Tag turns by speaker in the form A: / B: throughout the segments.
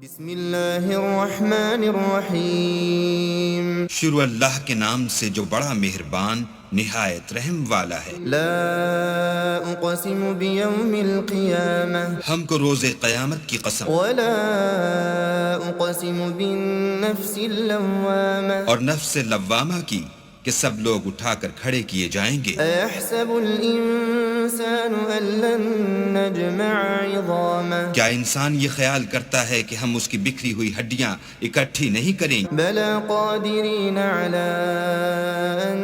A: بسم اللہ الرحمن الرحیم
B: شروع اللہ کے نام سے جو بڑا مہربان نہایت رحم والا ہے۔
A: لا اقسم بیوم القیامہ
B: ہم کو روز قیامت کی قسم
A: ولا اقسم بالنفس اللوامہ
B: اور نفس لوامہ کی کہ سب لوگ اٹھا کر کھڑے کیے جائیں گے۔
A: ایحسب الانسان ان لن نجمع عظامہ
B: کیا انسان یہ خیال کرتا ہے کہ ہم اس کی بکھری ہوئی ہڈیاں اکٹھی نہیں کریں گے؟
A: بلا قادرین علی ان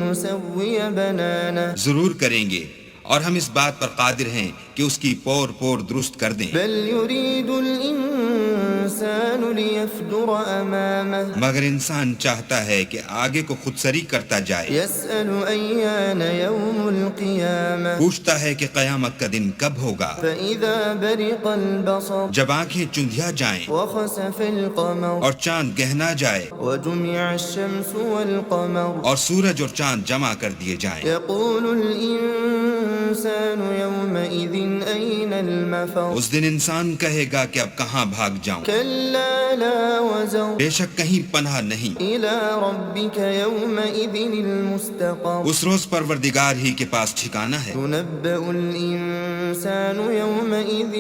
A: نسوی بنانہ
B: ضرور کریں گے، اور ہم اس بات پر قادر ہیں کہ اس کی پور پور درست کر دیں۔
A: بل يريد الانسان ليفجر امامہ
B: مگر انسان چاہتا ہے کہ آگے کو خود سری کرتا جائے،
A: يسأل ایان یوم القیامہ
B: پوچھتا ہے کہ قیامت کا دن کب ہوگا۔
A: فإذا برق البصر
B: جب آنکھیں چندھیا جائیں
A: وخسف القمر
B: اور چاند گہنا جائے
A: وجمع الشمس والقمر
B: اور سورج اور چاند جمع کر دیے جائیں،
A: يقول الانسان يومئذ أين المفر
B: اس دن انسان کہے گا کہ اب کہاں بھاگ جاؤں،
A: كلا لا وزر
B: بے شک کہیں پناہ نہیں۔
A: إلى ربك يومئذ المستقر
B: اس روز پروردگار ہی کے پاس ٹھکانہ ہے۔
A: ينبأ الإنسان يومئذ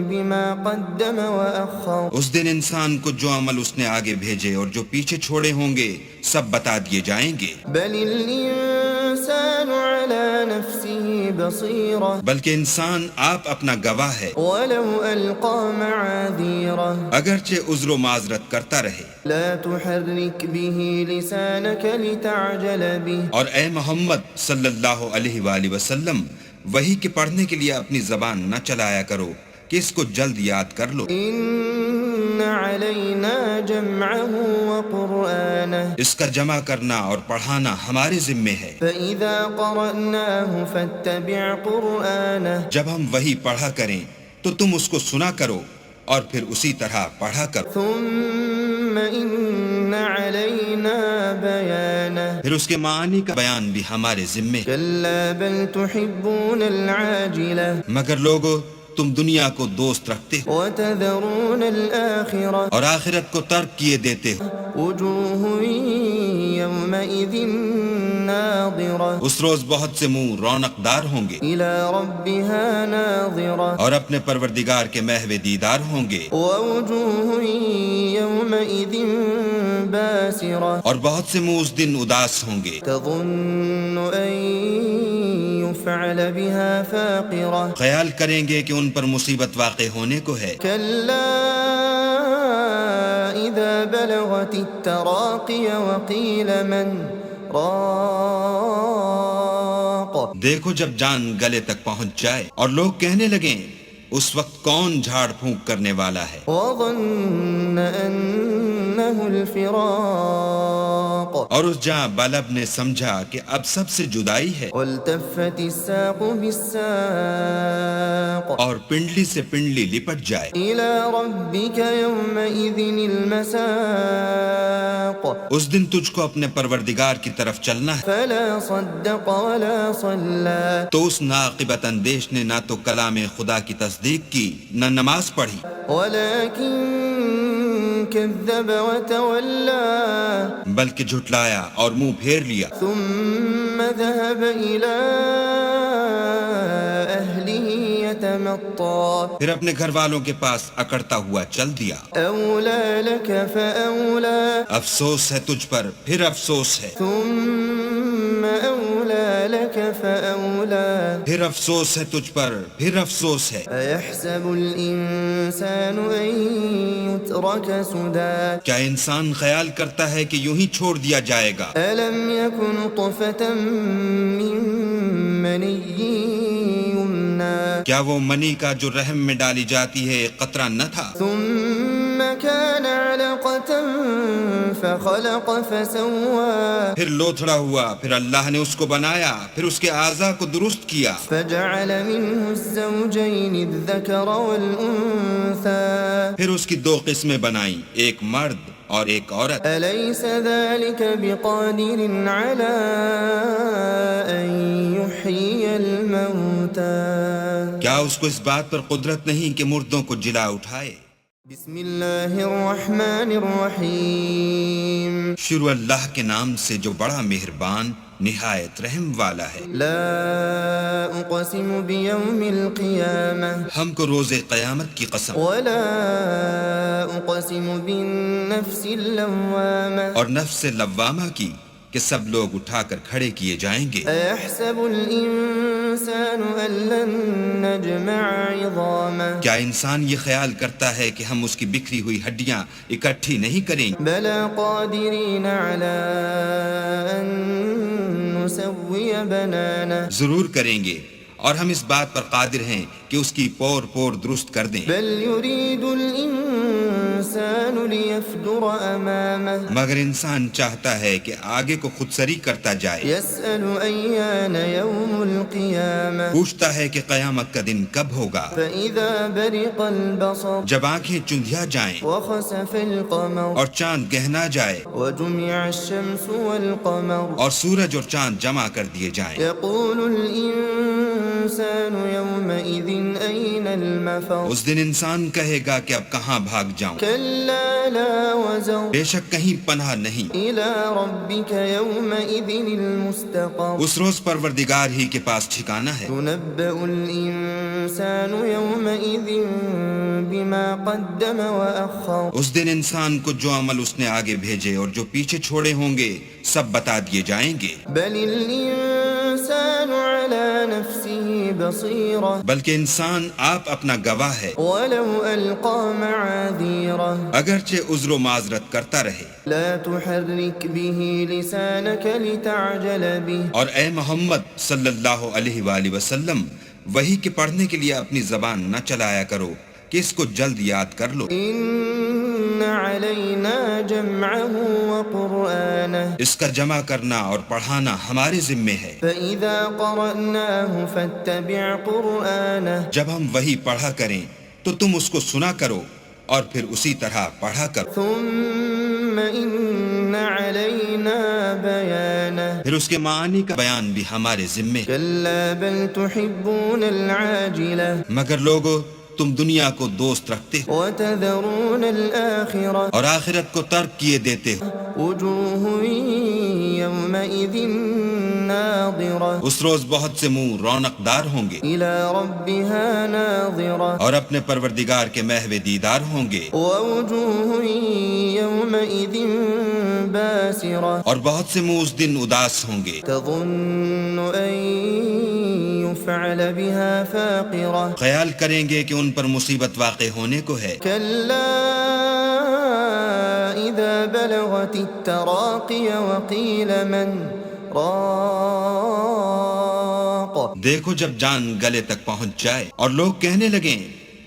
A: بما قدم وأخر
B: اس دن انسان کو جو عمل اس نے آگے بھیجے اور جو پیچھے چھوڑے ہوں گے سب بتا دیے جائیں گے۔
A: بل الإنسان على نفسه بصيرة
B: بلکہ انسان آپ اپنا گواہ ہے،
A: ولو ألقى معاذيره
B: اگرچہ عذر و معذرت کرتا رہے۔
A: لا تحرك به لسانك لتعجل به
B: اور اے محمد صلی اللہ علیہ وآلہ وسلم، وہی کے پڑھنے کے لیے اپنی زبان نہ چلایا کرو کہ اس کو جلد یاد کر لو۔
A: إن علينا جمعه وقرآنه
B: اس کا جمع کرنا اور پڑھانا ہمارے ذمے ہے۔
A: فإذا قرأناه فاتبع قرآنه
B: جب ہم وہی پڑھا کریں تو تم اس کو سنا کرو اور پھر اسی طرح پڑھا کرو،
A: ثم إن علينا بيانه
B: پھر اس کے معنی کا بیان بھی ہمارے ذمے ہے۔
A: كلا بل تحبون العاجلة
B: مگر لوگو تم دنیا کو دوست رکھتے ہو
A: وتذرون الآخرة
B: اور آخرت کو ترک کیے دیتے ہو۔
A: وجوه يومئذ ناظرة
B: اس روز بہت سے منہ رونق دار ہوں گے
A: إلى ربها ناظرة
B: اور اپنے پروردگار کے محو دیدار ہوں گے،
A: ووجوه يومئذ باسرة
B: اور بہت سے منہ اس دن اداس ہوں گے،
A: تظن أن يفعل بها فاقرة
B: خیال کریں گے کہ ان پر مصیبت واقع ہونے کو ہے۔
A: كلا إذا بلغت التراقي وقيل من راق
B: دیکھو جب جان گلے تک پہنچ جائے اور لوگ کہنے لگیں اس وقت کون جھاڑ پھونک کرنے والا ہے،
A: وظن أنه الفراق
B: اور اس جاں بلب نے سمجھا کہ اب سب سے جدائی ہے،
A: والتفت الساق بالساق
B: اور پنڈلی سے پنڈلی لپٹ جائے۔
A: إلى ربك يومئذ المساق
B: اس دن تجھ کو اپنے پروردگار کی طرف چلنا ہے۔
A: فلا صدق ولا صلى
B: تو اس ناقبت اندیش نے نہ تو کلام خدا کی تصدیق کی نہ نماز پڑھی،
A: ولكن كذب وتولى
B: بلکہ جھٹلایا اور منہ پھیر لیا،
A: ثم ذهب إلى أهله يتمطى
B: پھر اپنے گھر والوں کے پاس اکڑتا ہوا چل دیا۔
A: أولى لك فأولى
B: افسوس ہے تجھ پر، پھر افسوس ہے،
A: ثم أولى لك فأولى
B: پھر افسوس ہے تجھ پر، پھر افسوس ہے۔
A: أيحسب الإنسان أن يترك سدى
B: کیا انسان خیال کرتا ہے کہ یوں ہی چھوڑ دیا جائے گا؟
A: ألم يكن نطفة من مني يمنى
B: کیا وہ منی کا جو رحم میں ڈالی جاتی ہے ایک قطرہ نہ تھا؟
A: ثم كان علقة فخلق فسوى
B: پھر لوتھڑا ہوا، پھر اللہ نے اس کو بنایا، پھر اس کے اعضاء کو درست کیا،
A: فجعل منه الزوجين الذكر والأنثى
B: پھر اس کی دو قسمیں بنائیں، ایک مرد اور ایک عورت۔
A: أليس ذلك بقادر على أن يحيي الموتى
B: کیا اس کو اس بات پر قدرت نہیں کہ مردوں کو جلا اٹھائے؟
A: بسم اللہ الرحمن الرحیم
B: شروع اللہ کے نام سے جو بڑا مہربان نہایت رحم والا ہے۔
A: لا اقسم بیوم القیامہ
B: ہم کو روز قیامت کی قسم
A: ولا اقسم بالنفس اللوامہ
B: اور نفس لوامہ کی کہ سب لوگ اٹھا کر کھڑے کیے جائیں گے۔
A: ایحسب الانسان ان لن نجمع عظامہ
B: کیا انسان یہ خیال کرتا ہے کہ ہم اس کی بکھری ہوئی ہڈیاں اکٹھی نہیں کریں گے؟
A: بلا قادرین علی ان نسوی بنانہ
B: ضرور کریں گے، اور ہم اس بات پر قادر ہیں کہ اس کی پور پور درست کر دیں۔
A: بل یرید الانسان لیفجر امامہ
B: مگر انسان چاہتا ہے کہ آگے کو خود سری کرتا جائے،
A: یسأل ایان یوم القیامہ
B: پوچھتا ہے کہ قیامت کا دن کب ہوگا۔
A: فإذا برق البصر
B: جب آنکھیں چندھیا جائیں
A: وخسف القمر
B: اور چاند گہنا جائے
A: وجمع الشمس والقمر
B: اور سورج اور چاند جمع کر دیے جائیں،
A: يقول الإنسان يومئذ أين المفر
B: اس دن انسان کہے گا کہ اب کہاں بھاگ جاؤں،
A: كلا لا وزر
B: بے شک کہیں پناہ نہیں۔
A: إلى ربك يومئذ المستقر
B: اس روز پروردگار ہی کے پاس ٹھکانہ ہے۔
A: ينبأ الإنسان يومئذ بما قدم وأخر
B: اس دن انسان کو جو عمل اس نے آگے بھیجے اور جو پیچھے چھوڑے ہوں گے سب بتا دیے جائیں گے۔
A: بل الإنسان على نفسه بصيرة
B: بلکہ انسان آپ اپنا گواہ ہے،
A: ولو ألقى معاذيره
B: اگرچہ عذر و معذرت کرتا رہے۔
A: لا تحرك به لسانك لتعجل به
B: اور اے محمد صلی اللہ علیہ وآلہ وسلم، وحی کے پڑھنے کے لیے اپنی زبان نہ چلایا کرو کہ اس کو جلد یاد کر لو۔
A: إن علينا جمعه وقرآنه
B: اس کا جمع کرنا اور پڑھانا ہمارے ذمے ہے۔
A: فإذا قرأناه فاتبع قرآنه
B: جب ہم وحی پڑھا کریں تو تم اس کو سنا کرو اور پھر اسی طرح پڑھا کرو،
A: ثم إن علينا بيانه
B: پھر اس کے معنی کا بیان بھی ہمارے ذمے ہے۔
A: كلا بل تحبون العاجلة
B: مگر لوگو تم دنیا کو دوست رکھتے ہو
A: وتذرون الآخرة
B: اور آخرت کو ترک کیے دیتے ہو۔
A: وجوه يومئذ ناظرة
B: اس روز بہت سے منہ رونق دار ہوں گے
A: إلى ربها ناظرة
B: اور اپنے پروردگار کے محو دیدار ہوں گے،
A: ووجوه يومئذ باسرة
B: اور بہت سے منہ اس دن اداس ہوں گے،
A: تظن أن يفعل بها فاقرة
B: خیال کریں گے کہ ان پر مصیبت واقع ہونے کو ہے۔
A: كلا إذا بلغت التراقي وقيل من راق
B: دیکھو جب جان گلے تک پہنچ جائے اور لوگ کہنے لگیں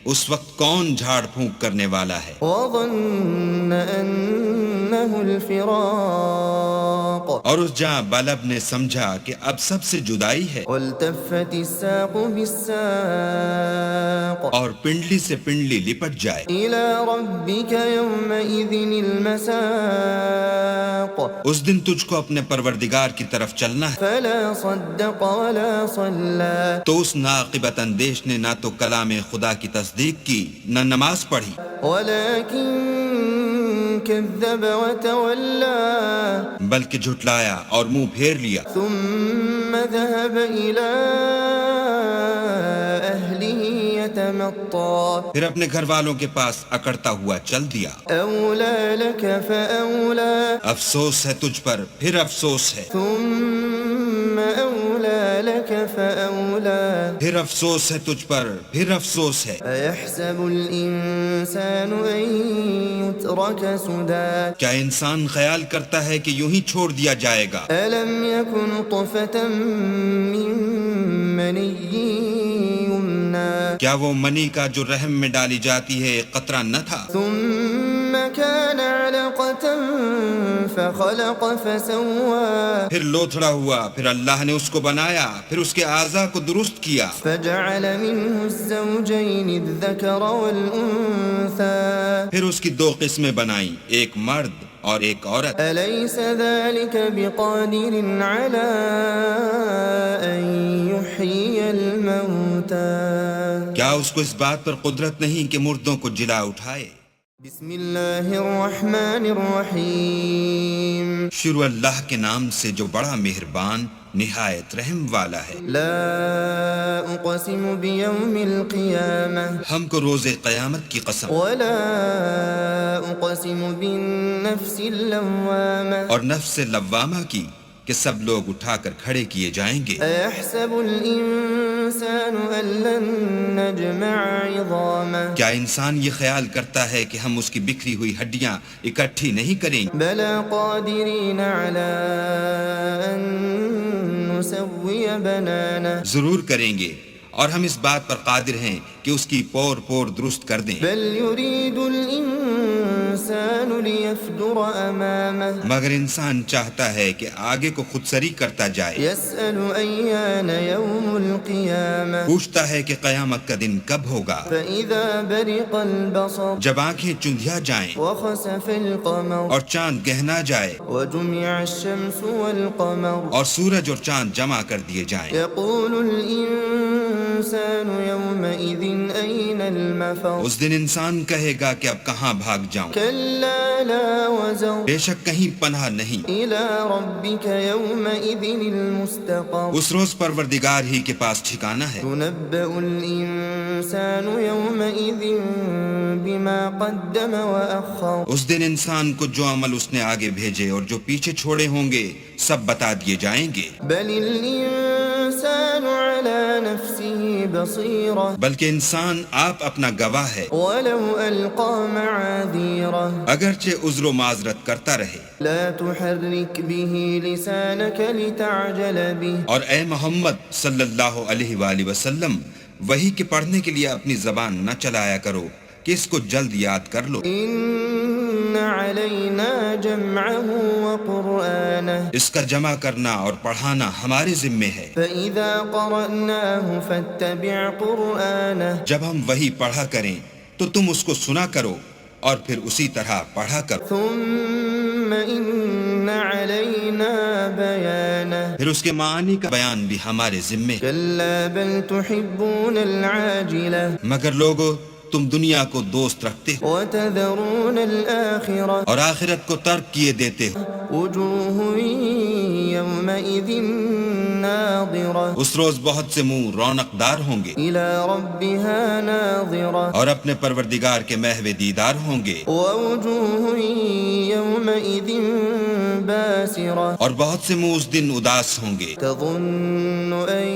B: اس وقت کون جھاڑ پھونک کرنے والا ہے،
A: وظن أنه الفراق
B: اور اس جاں بلب نے سمجھا کہ اب سب سے جدائی ہے،
A: والتفت الساق بالساق
B: اور پنڈلی سے پنڈلی لپٹ جائے۔
A: إلى ربك يومئذ المساق
B: اس دن تجھ کو اپنے پروردگار کی طرف چلنا ہے۔
A: فلا صدق ولا صلى
B: تو اس ناقبت اندیش نے نہ تو کلام خدا کی تصدیق کی نہ نماز پڑھی،
A: ولكن كذب وتولى
B: بلکہ جھٹلایا اور منہ پھیر لیا،
A: ثم ذهب إلى أهله يتمطى
B: پھر اپنے گھر والوں کے پاس اکڑتا ہوا چل دیا۔
A: أولى لك فأولى
B: افسوس ہے تجھ پر، پھر افسوس ہے،
A: ثم أولى لك فأولى
B: پھر افسوس ہے تجھ پر، پھر افسوس ہے۔
A: أيحسب الإنسان أن يترك سدى
B: کیا انسان خیال کرتا ہے کہ یوں ہی چھوڑ دیا جائے گا؟
A: ألم يكن طفة من مني يمنى
B: کیا وہ منی کا جو رحم میں ڈالی جاتی ہے ایک قطرہ نہ تھا؟
A: ثم كان علقة فخلق فسوى
B: پھر لوتھڑا ہوا، پھر اللہ نے اس کو بنایا، پھر اس کے اعضاء کو درست کیا،
A: فجعل منه الزوجين الذكر والأنثى
B: پھر اس کی دو قسمیں بنائیں، ایک مرد اور ایک عورت۔
A: أليس ذلك بقادر على أن يحيي الموتى
B: کیا اس کو اس بات پر قدرت نہیں کہ مردوں کو جلا اٹھائے؟
A: بسم اللہ الرحمن الرحیم
B: شروع اللہ کے نام سے جو بڑا مہربان نہایت رحم والا ہے۔
A: لا اقسم بیوم القیامہ
B: ہم کو روز قیامت کی قسم
A: ولا اقسم بالنفس اللوامہ
B: اور نفس لوامہ کی کہ سب لوگ اٹھا کر کھڑے کیے جائیں گے۔
A: ایحسب الانسان ان لن نجمع عظامہ
B: کیا انسان یہ خیال کرتا ہے کہ ہم اس کی بکھری ہوئی ہڈیاں اکٹھی نہیں کریں گے؟
A: بلا قادرین علی ان نسوی بنانہ
B: ضرور کریں گے، اور ہم اس بات پر قادر ہیں کہ اس کی پور پور درست کر دیں۔
A: بل یرید الانسان لیفجر امامہ
B: مگر انسان چاہتا ہے کہ آگے کو خود سری کرتا جائے،
A: یسأل ایان یوم القیامہ
B: پوچھتا ہے کہ قیامت کا دن کب ہوگا۔
A: فإذا برق البصر
B: جب آنکھیں چندھیا جائیں
A: وخسف القمر
B: اور چاند گہنا جائے
A: وجمع الشمس والقمر
B: اور سورج اور چاند جمع کر دیے جائیں،
A: يقول الإنسان يومئذ أين المفر
B: اس دن انسان کہے گا کہ اب کہاں بھاگ جاؤں،
A: كلا لا وزر
B: بے شک کہیں پناہ نہیں۔
A: إلى ربك يومئذ المستقر
B: اس روز پروردگار ہی کے پاس ٹھکانہ ہے۔
A: ينبأ الإنسان يومئذ بما قدم وأخر
B: اس دن انسان کو جو عمل اس نے آگے بھیجے اور جو پیچھے چھوڑے ہوں گے سب بتا دیے جائیں گے۔
A: بل الإنسان على نفسه بصيرة
B: بلکہ انسان آپ اپنا گواہ ہے،
A: ولو ألقى معاذيره
B: اگرچہ عذر و معذرت کرتا رہے۔
A: لا تحرك به لسانك لتعجل به
B: اور اے محمد صلی اللہ علیہ وآلہ وسلم، وحی کے پڑھنے کے لیے اپنی زبان نہ چلایا کرو کہ اس کو جلد یاد کر لو۔
A: إن علينا جمعه وقرآنه
B: اس کا جمع کرنا اور پڑھانا ہمارے ذمے ہے۔
A: فإذا قرأناه فاتبع قرآنه
B: جب ہم وحی پڑھا کریں تو تم اس کو سنا کرو اور پھر اسی طرح پڑھا کرو،
A: ثم إن علينا بيانه
B: پھر اس کے معنی کا بیان بھی ہمارے ذمے ہے۔
A: كلا بل تحبون العاجلة
B: مگر لوگو تم دنیا کو دوست رکھتے ہو
A: وتذرون الآخرة
B: اور آخرت کو ترک کیے دیتے ہو۔
A: وجوه يومئذ ناظرة
B: اس روز بہت سے منہ رونق دار ہوں گے
A: إلى ربها ناظرة
B: اور اپنے پروردگار کے محو دیدار ہوں گے،
A: ووجوه يومئذ باسرة
B: اور بہت سے منہ اس دن اداس ہوں گے،
A: تظن أن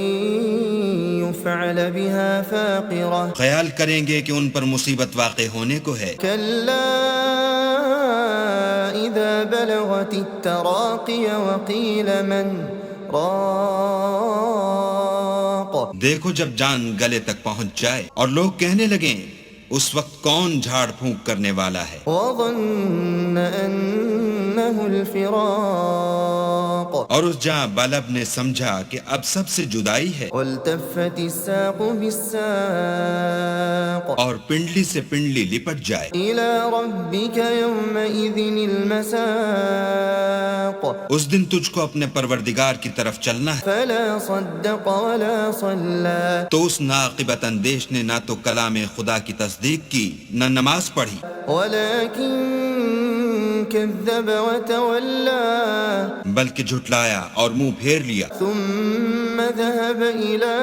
A: يفعل بها فاقرة
B: خیال کریں گے کہ ان پر مصیبت واقع ہونے کو ہے۔
A: كلا إذا بلغت التراقي وقيل من راق
B: دیکھو جب جان گلے تک پہنچ جائے اور لوگ کہنے لگیں اس وقت کون جھاڑ پھونک کرنے والا ہے،
A: وظن أنه الفراق
B: اور اس جاں بلب نے سمجھا کہ اب سب سے جدائی ہے،
A: والتفت الساق بالساق
B: اور پنڈلی سے پنڈلی لپٹ جائے۔
A: إلى ربك يومئذ المساق
B: اس دن تجھ کو اپنے پروردگار کی طرف چلنا ہے۔
A: فلا صدق ولا صلى
B: تو اس ناقبت اندیش نے نہ تو کلام خدا کی تصدیق کی نہ نماز پڑھی،
A: ولكن كذب وتولى
B: بلکہ جھٹلایا اور منہ پھیر لیا،
A: ثم ذهب إلى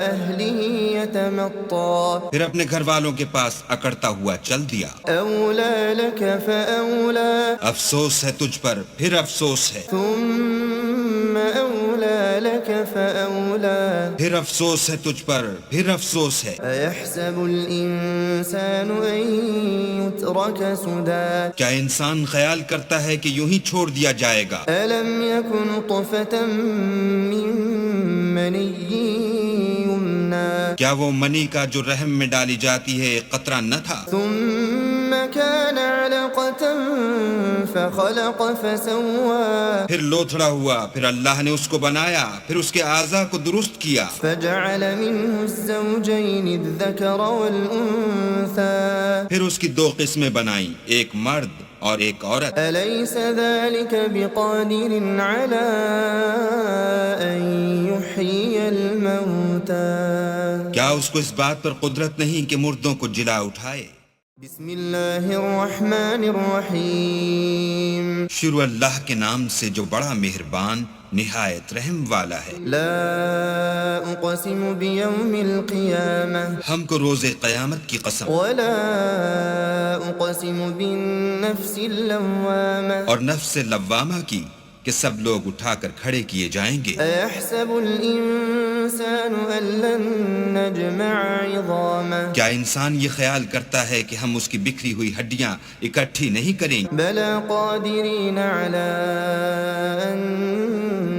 A: أهله يتمطى
B: پھر اپنے گھر والوں کے پاس اکڑتا ہوا چل دیا۔
A: أولى لك فأولى
B: افسوس ہے تجھ پر، پھر افسوس ہے،
A: ثم أولى لك فأولى
B: پھر افسوس ہے تجھ پر، پھر افسوس ہے۔
A: أيحسب الإنسان أن يترك سدى
B: کیا انسان خیال کرتا ہے کہ یوں ہی چھوڑ دیا جائے گا؟
A: ألم يكن طفة من مني يمنى
B: کیا وہ منی کا جو رحم میں ڈالی جاتی ہے ایک قطرہ نہ تھا؟
A: ثم كان علقة فخلق فسوى
B: پھر لوتھڑا ہوا، پھر اللہ نے اس کو بنایا، پھر اس کے اعضاء کو درست کیا،
A: فجعل منه الزوجين الذكر والأنثى
B: پھر اس کی دو قسمیں بنائیں، ایک مرد اور ایک عورت۔
A: أليس ذلك بقادر على أن يحيي الموتى
B: کیا اس کو اس بات پر قدرت نہیں کہ مردوں کو جلا اٹھائے؟
A: بسم اللہ الرحمن الرحیم
B: شروع اللہ کے نام سے جو بڑا مہربان نہایت رحم والا ہے۔
A: لا اقسم بیوم القیامہ
B: ہم کو روز قیامت کی قسم
A: ولا اقسم بالنفس اللوامہ
B: اور نفس لوامہ کی کہ سب لوگ اٹھا کر کھڑے کیے جائیں گے۔
A: ایحسب الانسان ان لن نجمع عظامہ
B: کیا انسان یہ خیال کرتا ہے کہ ہم اس کی بکھری ہوئی ہڈیاں اکٹھی نہیں کریں گے؟
A: بلا قادرین علی ان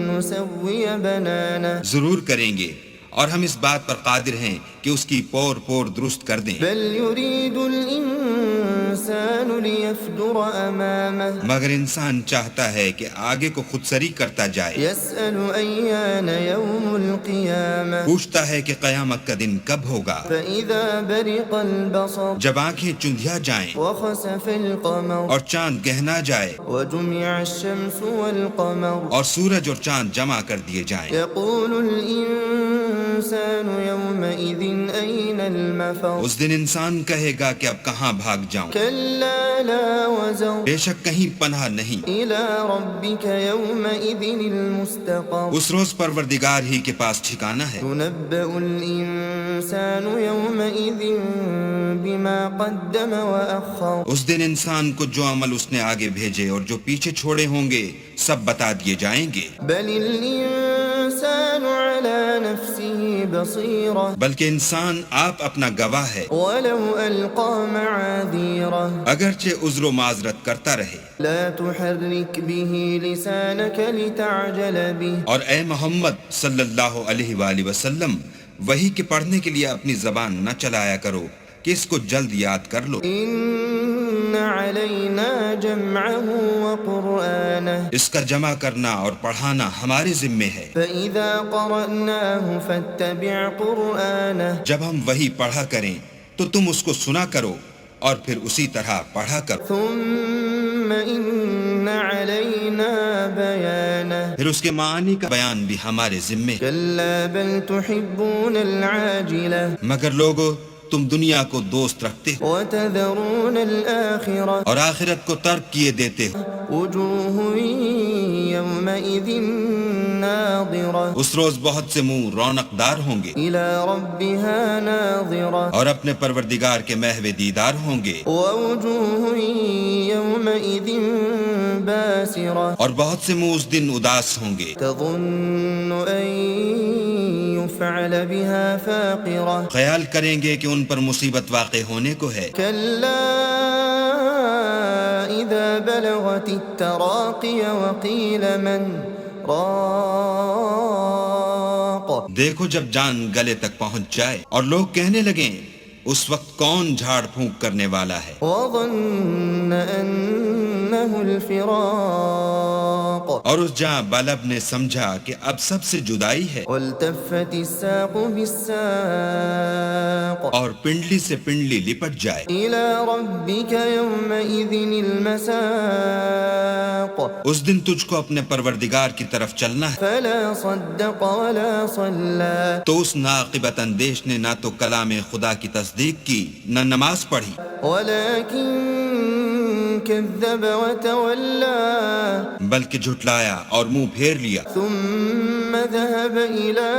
A: نسوی بنانہ
B: ضرور کریں گے، اور ہم اس بات پر قادر ہیں کہ اس کی پور پور درست کر دیں۔
A: بل یرید الانسان لیفجر امامہ
B: مگر انسان چاہتا ہے کہ آگے کو خود سری کرتا جائے،
A: یسأل ایان یوم القیامہ
B: پوچھتا ہے کہ قیامت کا دن کب ہوگا۔
A: فإذا برق البصر
B: جب آنکھیں چندھیا جائیں
A: وخسف القمر
B: اور چاند گہنا جائے
A: وجمع الشمس والقمر
B: اور سورج اور چاند جمع کر دیے جائیں،
A: يقول الإنسان يومئذ أين المفر
B: اس دن انسان کہے گا کہ اب کہاں بھاگ جاؤں،
A: كلا لا وزر
B: بے شک کہیں پناہ نہیں۔
A: إلى ربك يومئذ المستقر
B: اس روز پروردگار ہی کے پاس ٹھکانہ ہے۔
A: ينبأ الإنسان يومئذ بما قدم وأخر
B: اس دن انسان کو جو عمل اس نے آگے بھیجے اور جو پیچھے چھوڑے ہوں گے سب بتا دیے جائیں گے۔
A: بل الإنسان على نفسه بصيرة
B: بلکہ انسان آپ اپنا گواہ ہے،
A: ولو ألقى معاذيره
B: اگرچہ عذر و معذرت کرتا رہے۔
A: لا تحرك به لسانك لتعجل به
B: اور اے محمد صلی اللہ علیہ وآلہ وسلم، وحی کے پڑھنے کے لیے اپنی زبان نہ چلایا کرو کہ اس کو جلد یاد کر لو۔
A: إن علينا جمعه وقرآنه
B: اس کا جمع کرنا اور پڑھانا ہمارے ذمے ہے۔
A: فإذا قرأناه فاتبع قرآنه
B: جب ہم وحی پڑھا کریں تو تم اس کو سنا کرو اور پھر اسی طرح پڑھا کرو،
A: ثم إن علينا بيانه
B: پھر اس کے معنی کا بیان بھی ہمارے ذمے ہے۔
A: كلا بل تحبون العاجلة
B: مگر لوگو تم دنیا کو دوست رکھتے ہو
A: وتذرون الآخرة
B: اور آخرت کو ترک کیے دیتے ہو۔
A: وجوه يومئذ ناظرة
B: اس روز بہت سے منہ رونق دار ہوں گے
A: إلى ربها ناظرة
B: اور اپنے پروردگار کے محو دیدار ہوں گے،
A: ووجوه يومئذ باسرة
B: اور بہت سے منہ اس دن اداس ہوں گے،
A: تظن أن يفعل بها فاقرة
B: خیال کریں گے کہ ان پر مصیبت واقع ہونے کو ہے۔
A: كلا إذا بلغت التراقي وقيل من راق
B: دیکھو جب جان گلے تک پہنچ جائے اور لوگ کہنے لگیں اس وقت کون جھاڑ پھونک کرنے والا ہے،
A: وظن أنه الفراق
B: اور اس جاں بلب نے سمجھا کہ اب سب سے جدائی ہے،
A: والتفت الساق بالساق
B: اور پنڈلی سے پنڈلی لپٹ جائے۔
A: إلى ربك يومئذ المساق
B: اس دن تجھ کو اپنے پروردگار کی طرف چلنا ہے۔
A: فلا صدق ولا صلى
B: تو اس ناقبت اندیش نے نہ تو کلام خدا کی تصدیق کی نہ نماز پڑھی،
A: ولكن كذب وتولى
B: بلکہ جھٹلایا اور منہ پھیر لیا،
A: ثم ذهب إلى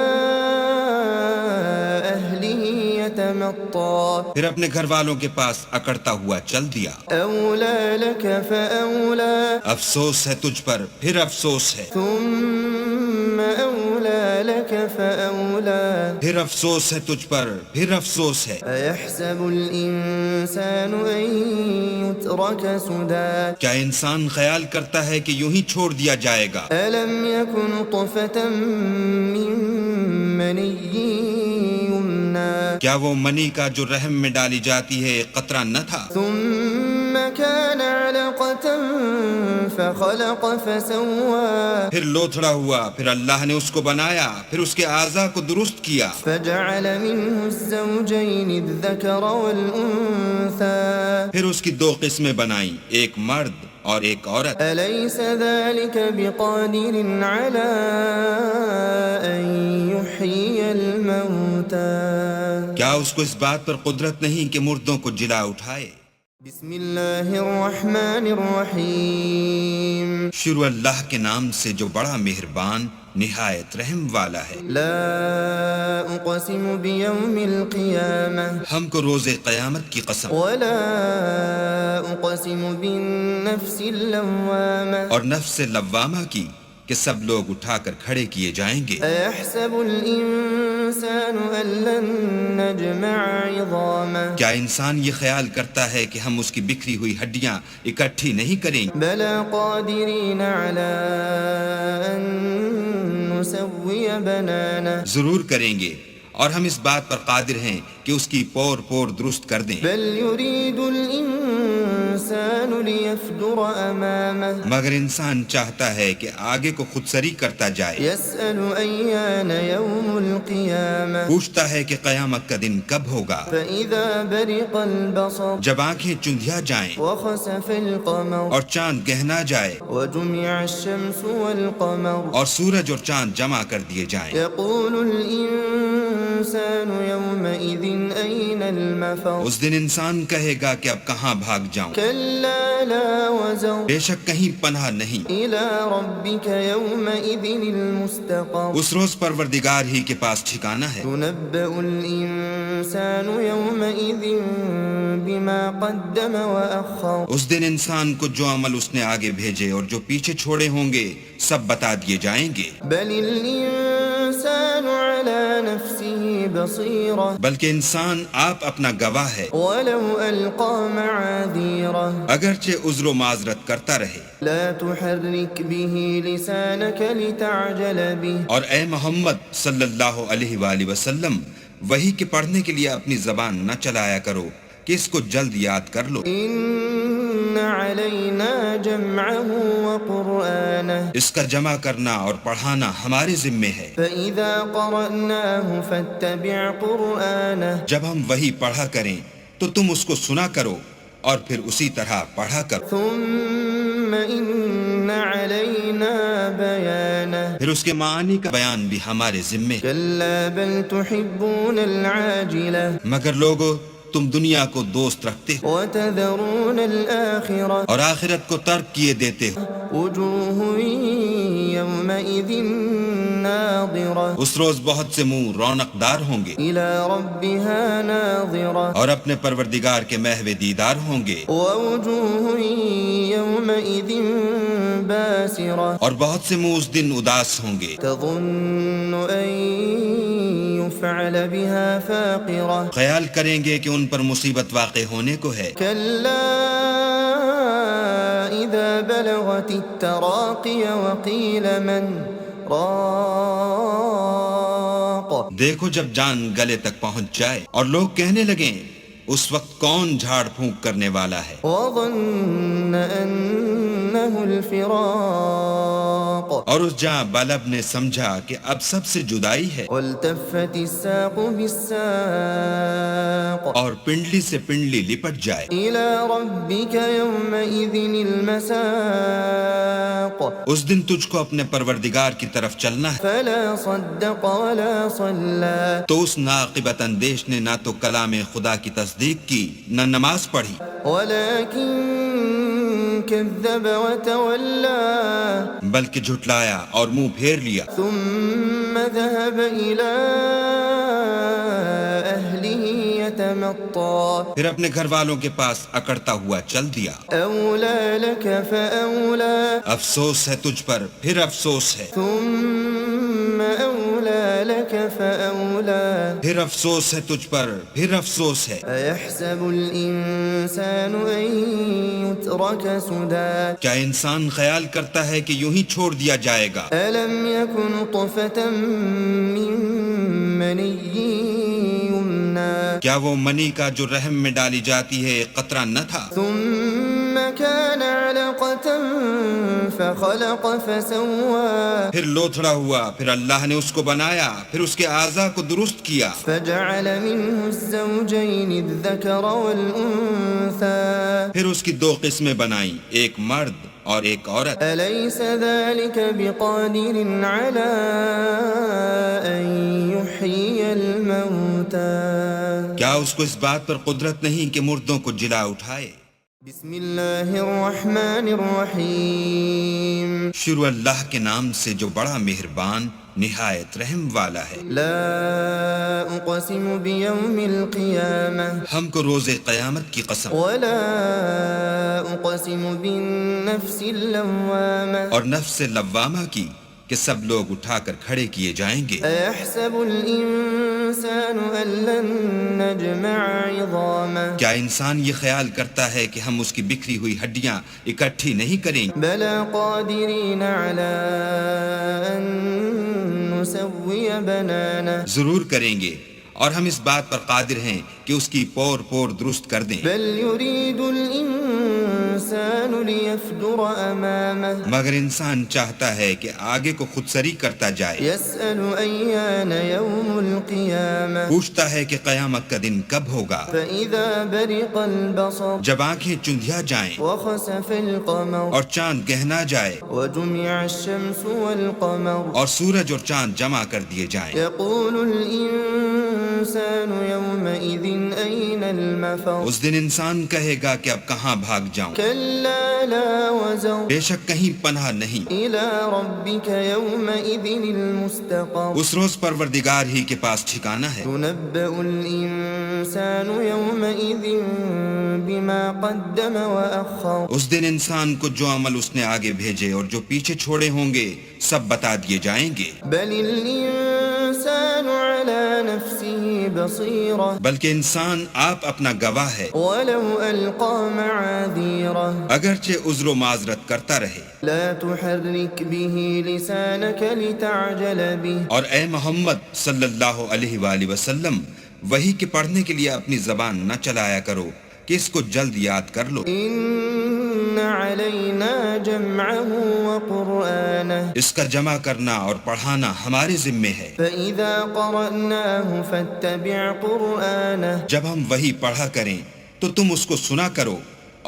A: أهله يتمطى
B: پھر اپنے گھر والوں کے پاس اکڑتا ہوا چل دیا۔
A: أولى لك فأولى
B: افسوس ہے تجھ پر، پھر افسوس ہے،
A: ثم أولى لك فأولى
B: پھر افسوس ہے تجھ پر، پھر افسوس ہے۔
A: أيحسب الإنسان أن يترك سدى
B: کیا انسان خیال کرتا ہے کہ یوں ہی چھوڑ دیا جائے گا؟
A: ألم يكن طفة من مني يمنى
B: کیا وہ منی کا جو رحم میں ڈالی جاتی ہے ایک قطرہ نہ تھا؟
A: ثم كان علقة فخلق فسوى
B: پھر لوتھڑا ہوا، پھر اللہ نے اس کو بنایا، پھر اس کے اعضاء کو درست کیا،
A: فجعل منه الزوجين الذكر والأنثى
B: پھر اس کی دو قسمیں بنائیں، ایک مرد اور ایک عورت۔
A: أليس ذلك بقادر على أن يحيي الموتى
B: کیا اس کو اس بات پر قدرت نہیں کہ مردوں کو جلا اٹھائے؟
A: بسم اللہ الرحمن الرحیم
B: شروع اللہ کے نام سے جو بڑا مہربان نہایت رحم والا ہے۔
A: لا اقسم بیوم القیامہ
B: ہم کو روز قیامت کی قسم
A: ولا اقسم بالنفس اللوامہ
B: اور نفس لوامہ کی کہ سب لوگ اٹھا کر کھڑے کیے جائیں گے۔
A: ایحسب الانسان ان لن نجمع عظامہ
B: کیا انسان یہ خیال کرتا ہے کہ ہم اس کی بکھری ہوئی ہڈیاں اکٹھی نہیں کریں گے؟
A: بلا قادرین علی ان نسوی بنانہ
B: ضرور کریں گے، اور ہم اس بات پر قادر ہیں کہ اس کی پور پور درست کر دیں۔
A: بل یرید الانسان لیفجر امامہ
B: مگر انسان چاہتا ہے کہ آگے کو خود سری کرتا جائے،
A: یسأل ایان یوم القیامہ
B: پوچھتا ہے کہ قیامت کا دن کب ہوگا۔
A: فإذا برق البصر
B: جب آنکھیں چندھیا جائیں
A: وخسف القمر
B: اور چاند گہنا جائے
A: وجمع الشمس والقمر
B: اور سورج اور چاند جمع کر دیے جائیں،
A: يقول الإنسان يومئذ أين المفر
B: اس دن انسان کہے گا کہ اب کہاں بھاگ جاؤں،
A: كلا لا وزر
B: بے شک کہیں پناہ نہیں۔
A: إلى ربك يومئذ المستقر
B: اس روز پروردگار ہی کے پاس ٹھکانہ ہے۔
A: ينبأ الإنسان يومئذ بما قدم وأخر
B: اس دن انسان کو جو عمل اس نے آگے بھیجے اور جو پیچھے چھوڑے ہوں گے سب بتا دیے جائیں گے۔
A: بل الإنسان على نفسه بصيرة
B: بلکہ انسان آپ اپنا گواہ ہے،
A: ولو ألقى معاذيره
B: اگرچہ عذر و معذرت کرتا رہے۔
A: لا تحرك به لسانك لتعجل به
B: اور اے محمد صلی اللہ علیہ وآلہ وسلم، وحی کے پڑھنے کے لیے اپنی زبان نہ چلایا کرو کہ اس کو جلد یاد کر لو۔
A: إن علينا جمعه وقرآنه
B: اس کا جمع کرنا اور پڑھانا ہمارے ذمے ہے۔
A: فإذا قرأناه فاتبع قرآنه
B: جب ہم وحی پڑھا کریں تو تم اس کو سنا کرو اور پھر اسی طرح پڑھا کرو،
A: ثم إن علينا بيانه
B: پھر اس کے معنی کا بیان بھی ہمارے ذمے۔
A: كلا بل تحبون العاجلة
B: مگر لوگو تم دنیا کو دوست رکھتے ہو
A: وتذرون الآخرة
B: اور آخرت کو ترک کیے دیتے ہو۔
A: وجوه يومئذ ناظرة
B: اس روز بہت سے منہ رونق دار ہوں گے
A: إلى ربها ناظرة
B: اور اپنے پروردگار کے محو دیدار ہوں گے،
A: ووجوه يومئذ باسرة
B: اور بہت سے منہ اس دن اداس ہوں گے،
A: تظن أن يفعل بها فاقرة
B: خیال کریں گے کہ ان پر مصیبت واقع ہونے کو ہے۔
A: كلا إذا بلغت التراقي وقيل من راق
B: دیکھو جب جان گلے تک پہنچ جائے اور لوگ کہنے لگیں اس وقت کون جھاڑ پھونک کرنے والا ہے،
A: وظن أنه الفراق
B: اور اس جہاں بلب نے سمجھا کہ اب سب سے جدائی ہے،
A: والتفت الساق بالساق
B: اور پنڈلی سے پنڈلی لپٹ جائے۔
A: إلى ربك يومئذ المساق
B: اس دن تجھ کو اپنے پروردگار کی طرف چلنا ہے۔
A: فلا صدق ولا صلى
B: تو اس ناقبت اندیش نے نہ تو کلام خدا کی تصدیق کی نہ نماز پڑھی،
A: ولكن كذب وتولى
B: بلکہ جھٹلایا اور منہ پھیر لیا،
A: ثم ذهب إلى أهله يتمطى
B: پھر اپنے گھر والوں کے پاس اکڑتا ہوا چل دیا۔
A: أولى لك فأولى
B: افسوس ہے تجھ پر، پھر افسوس ہے،
A: ثم أولى لك فأولى
B: پھر افسوس ہے تجھ پر، پھر افسوس ہے۔
A: أيحسب الإنسان أن يترك سدى
B: کیا انسان خیال کرتا ہے کہ یوں ہی چھوڑ دیا جائے گا؟
A: ألم يكن طفة من مني يمنى
B: کیا وہ منی کا جو رحم میں ڈالی جاتی ہے ایک قطرہ نہ تھا؟
A: ثم كان علقة فخلق فسوى
B: پھر لوتھڑا ہوا، پھر اللہ نے اس کو بنایا، پھر اس کے اعضاء کو درست کیا،
A: فجعل منه الزوجين الذكر والأنثى
B: پھر اس کی دو قسمیں بنائیں، ایک مرد اور ایک عورت۔
A: أليس ذلك بقادر على أن يحيي الموتى
B: کیا اس کو اس بات پر قدرت نہیں کہ مردوں کو جلا اٹھائے؟
A: بسم اللہ الرحمن الرحیم
B: شروع اللہ کے نام سے جو بڑا مہربان نہایت رحم والا ہے۔
A: لا اقسم بیوم القیامہ
B: ہم کو روز قیامت کی قسم،
A: ولا اقسم بالنفس اللوامہ
B: اور نفس لوامہ کی کہ سب لوگ اٹھا کر کھڑے کیے جائیں گے۔
A: ایحسب الانسان ان لن نجمع عظامہ
B: کیا انسان یہ خیال کرتا ہے کہ ہم اس کی بکھری ہوئی ہڈیاں اکٹھی نہیں کریں گے؟
A: بلا قادرین علی ان نسوی بنانہ
B: ضرور کریں گے، اور ہم اس بات پر قادر ہیں کہ اس کی پور پور درست کر دیں۔
A: بل یرید الانسان لیفجر امامہ
B: مگر انسان چاہتا ہے کہ آگے کو خود سری کرتا جائے،
A: یسأل ایان یوم القیامہ
B: پوچھتا ہے کہ قیامت کا دن کب ہوگا۔
A: فإذا برق البصر
B: جب آنکھیں چندھیا جائیں
A: وخسف القمر
B: اور چاند گہنا جائے
A: وجمع الشمس والقمر
B: اور سورج اور چاند جمع کر دیے جائیں،
A: يقول الإنسان يومئذ أين المفر
B: اس دن انسان کہے گا کہ اب کہاں بھاگ جاؤں،
A: كلا لا وزر
B: بے شک کہیں پناہ نہیں۔
A: إلى ربك يومئذ المستقر
B: اس روز پروردگار ہی کے پاس ٹھکانہ ہے۔
A: ينبأ الإنسان يومئذ بما قدم وأخر
B: اس دن انسان کو جو عمل اس نے آگے بھیجے اور جو پیچھے چھوڑے ہوں گے سب بتا دیے جائیں گے۔
A: بل الإنسان على نفسه بصيرة
B: بلکہ انسان آپ اپنا گواہ ہے،
A: ولو ألقى معاذيره
B: اگرچہ عذر و معذرت کرتا رہے۔
A: لا تحرك به لسانك لتعجل به
B: اور اے محمد صلی اللہ علیہ وآلہ وسلم، وحی کے پڑھنے کے لیے اپنی زبان نہ چلایا کرو کہ اس کو جلد یاد کر لو۔
A: إن علينا جمعه وقرآنه
B: اس کا جمع کرنا اور پڑھانا ہمارے ذمے ہے۔
A: فإذا قرأناه فاتبع قرآنه
B: جب ہم وحی پڑھا کریں تو تم اس کو سنا کرو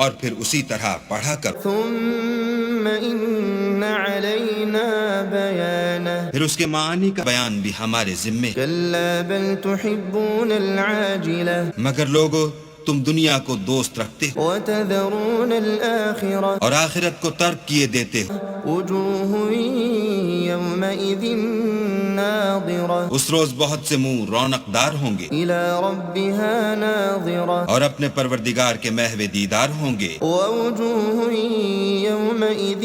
B: اور پھر اسی طرح پڑھا کرو،
A: ثم إن علينا بيانه
B: پھر اس کے معنی کا بیان بھی ہمارے ذمے۔
A: كلا بل تحبون العاجلة
B: مگر لوگو تم دنیا کو دوست رکھتے ہو
A: وتذرون الآخرة
B: اور آخرت کو ترک کیے دیتے ہو۔
A: وجوه يومئذ ناظرة
B: اس روز بہت سے منہ رونق دار ہوں گے
A: إلى ربها ناظرة
B: اور اپنے پروردگار کے محو دیدار ہوں گے،
A: ووجوه يومئذ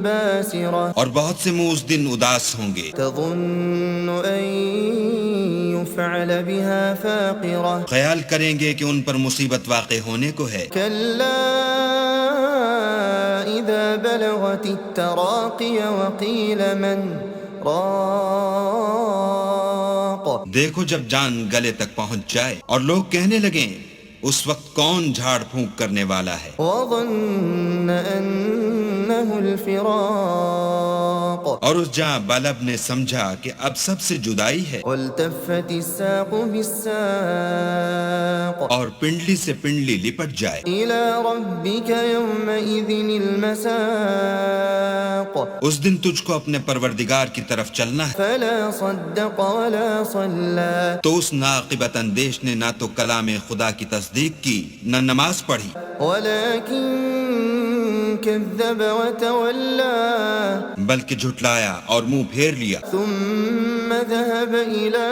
A: باسرة
B: اور بہت سے منہ اس دن اداس ہوں گے،
A: تظن أن يفعل بها فاقرة
B: خیال کریں گے کہ ان پر مصیبت واقع ہونے کو ہے۔
A: كلا إذا بلغت التراقي وقيل من راق
B: دیکھو جب جان گلے تک پہنچ جائے اور لوگ کہنے لگیں اس وقت کون جھاڑ پھونک کرنے والا ہے،
A: وظن أنه الفراق
B: اور اس جاں بلب نے سمجھا کہ اب سب سے جدائی ہے،
A: والتفت الساق بالساق
B: اور پنڈلی سے پنڈلی لپٹ جائے۔
A: إلى ربك يومئذ المساق
B: اس دن تجھ کو اپنے پروردگار کی طرف چلنا ہے،
A: فلا صدق ولا صلى
B: تو اس ناقبت اندیش نے نہ تو کلام خدا کی تصدیق کی نہ نماز پڑھی،
A: ولكن كذب وتولى
B: بلکہ جھٹلایا اور منہ پھیر لیا،
A: ثم ذهب إلى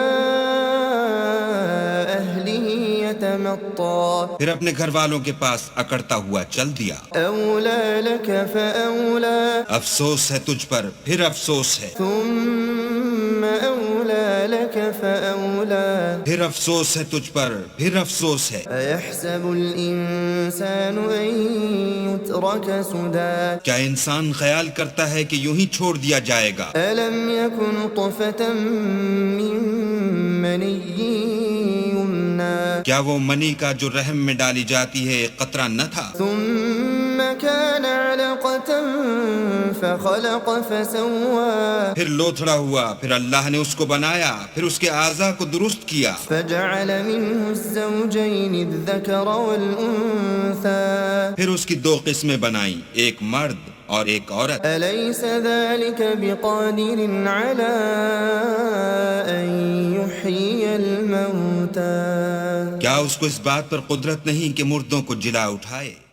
A: أهله يتمطى
B: پھر اپنے گھر والوں کے پاس اکڑتا ہوا چل دیا۔
A: أولى لك فأولى
B: افسوس ہے تجھ پر، پھر افسوس ہے،
A: ثم أولى لك فأولى
B: پھر افسوس ہے تجھ پر، پھر افسوس ہے۔
A: أيحسب الإنسان أن يترك سدى
B: کیا انسان خیال کرتا ہے کہ یوں ہی چھوڑ دیا جائے گا؟
A: ألم يكن طفة من مني يمنى
B: کیا وہ منی کا جو رحم میں ڈالی جاتی ہے ایک قطرہ نہ تھا؟
A: ثم كان علقة فخلق فسوى
B: پھر لوتھڑا ہوا، پھر اللہ نے اس کو بنایا، پھر اس کے اعضاء کو درست کیا،
A: فجعل منه الزوجين الذكر والأنثى
B: پھر اس کی دو قسمیں بنائیں، ایک مرد اور ایک عورت۔
A: أليس ذلك بقادر على أن يحيي الموتى
B: کیا اس کو اس بات پر قدرت نہیں کہ مردوں کو جلا اٹھائے؟